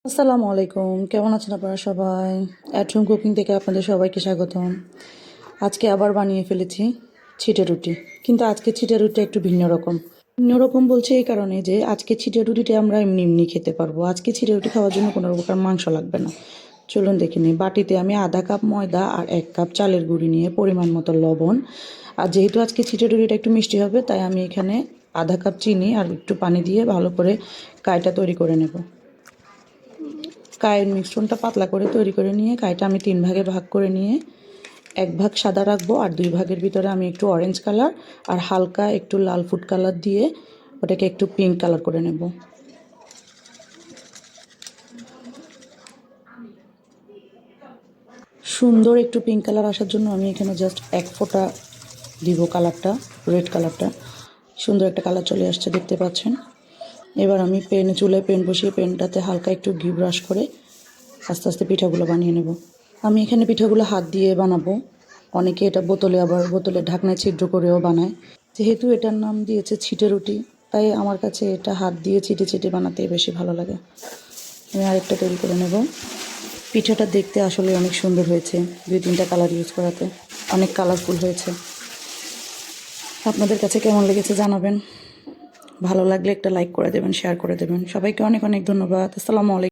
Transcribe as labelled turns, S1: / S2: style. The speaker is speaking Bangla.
S1: আসসালামু আলাইকুম, কেমন আছেন আপনারা সবাই? অ্যাট হোম কুকিং থেকে আপনাদের সবাইকে স্বাগতম। আজকে আবার বানিয়ে ফেলেছি ছিটে রুটি, কিন্তু আজকে ছিটে রুটি একটু ভিন্ন রকম। ভিন্ন রকম বলছে এই কারণে যে আজকে ছিটে রুটিটা আমরা এমনি এমনি খেতে পারবো। আজকে ছিটে রুটি খাওয়ার জন্য কোনো প্রকার মাংস লাগবে না। চলুন দেখে নিই। বাটিতে আমি আধা কাপ ময়দা আর 1 কাপ চালের গুঁড়ি নিয়ে পরিমাণ মতো লবণ, আর যেহেতু আজকে ছিটে রুটিটা একটু মিষ্টি হবে তাই আমি এখানে আধা কাপ চিনি আর একটু পানি দিয়ে ভালো করে কাইটা তৈরি করে নেব। কায়ের মিশ্রণটা পাতলা করে তৈরি করে নিয়ে কাইটা আমি 3 ভাগে ভাগ করে নিয়ে 1 ভাগ সাদা রাখবো, আর 2 ভাগের ভিতরে আমি একটু অরেঞ্জ কালার আর হালকা একটু লাল ফুড কালার দিয়ে ওটাকে একটু পিঙ্ক কালার করে নেব। সুন্দর একটু পিঙ্ক কালার আসার জন্য আমি এখানে জাস্ট 1 ফোঁটা দিব কালারটা, রেড কালারটা। সুন্দর একটা কালার চলে আসছে, দেখতে পাচ্ছেন। এবার আমি চুলায় প্যান বসিয়ে প্যানটাতে হালকা একটু ঘি ব্রাশ করে আস্তে আস্তে পিঠাগুলো বানিয়ে নেব। আমি এখানে পিঠাগুলো হাত দিয়ে বানাবো। অনেকে এটা বোতলে ঢাকনায় ছিদ্র করেও বানায়। যেহেতু এটার নাম দিয়েছে ছিটে রুটি, তাই আমার কাছে এটা হাত দিয়ে ছিটে ছিটে বানাতে বেশি ভালো লাগে। আমি আরেকটা তৈরি করে নেব। পিঠাটা দেখতে আসলে অনেক সুন্দর হয়েছে, 2-3টা কালার ইউজ করাতে অনেক কালারফুল হয়েছে। আপনাদের কাছে কেমন লেগেছে জানাবেন। ভালো লাগলে একটা লাইক করে দেবেন, শেয়ার করে দেবেন। সবাইকে অনেক অনেক ধন্যবাদ। আসসালামু আলাইকুম।